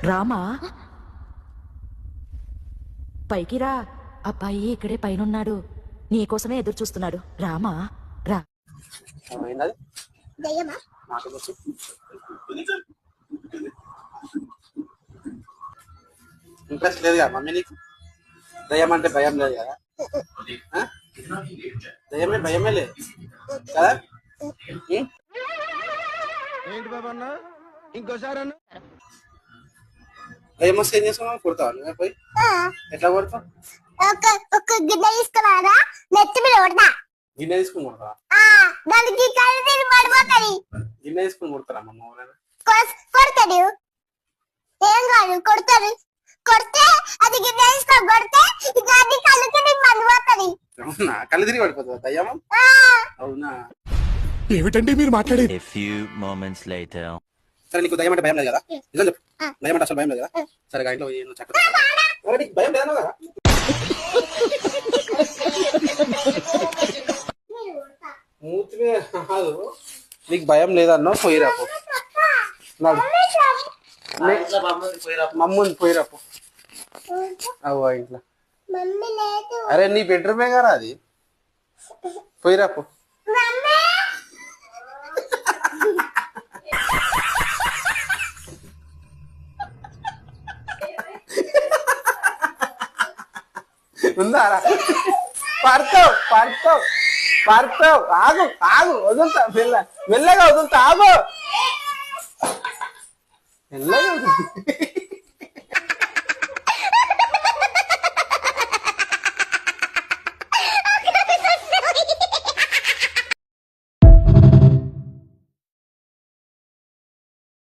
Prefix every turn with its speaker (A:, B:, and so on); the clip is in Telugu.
A: రామా పైకి రా. అబ్బాయి ఇక్కడే పైనున్నాడు, నీకోసమే ఎదురు చూస్తున్నాడు. రామా రా.
B: ఇంట్రెస్ట్ లేదు కదా మమ్మీ నీకు? దయ్యం అంటే భయం లేదు కదా? దయ్యమే భయమే లేదు కదా?
C: ఏంటి బాబా అన్న ఇంకోసారి అన్న
B: దయ్యం వస్తే ఏం చేస్తావు? కొడతావా నువ్వే పోయి? ఎట్లా కొడతావు?
D: ఒక గిన్నె తీసుకురారా, నెత్తి మీద కొడతా.
B: గిన్నె తీసుకుని కొడతావా?
D: దానికి కలిసి పడిపోతుంది.
B: గిన్నె తీసుకుని కొడతారా మమ్మ ఎవరైనా?
D: కొడతాడు, ఏం కాదు కొడతాడు. కొడితే అది గిన్నె తీసుకొని కొడితే దాన్ని కళ్ళకి పడిపోతుంది.
B: అవునా? కళ్ళు తిరిగి పడిపోతుందా దయ్యం? అవునా?
C: ఏమిటండి మీరు మాట్లాడేది?
E: A few moments later.
B: సరే నీకు దయ్యం అంటే భయం లేదు కదా? నిజం చెప్పు. దయ్యం అంటే అసలు భయం లేదు కదా? సరే ఇంట్లో చక్కగా నీకు భయం లేదు కదా? మూతి మీద కాదు, నీకు భయం లేదన్నో పోయిరాపు. మమ్మల్ని పోయిరాపు. అవ్వ ఇంట్లో. అరే నీ బెడ్రూమే కదా అది, పోయిరాపు. ఉందారా? పడతావు పడతావు పడతావు. ఆగు ఆగు, వదులుతా మెల్లగా వదులుతా. ఆగు మెల్లగా వదులుతా.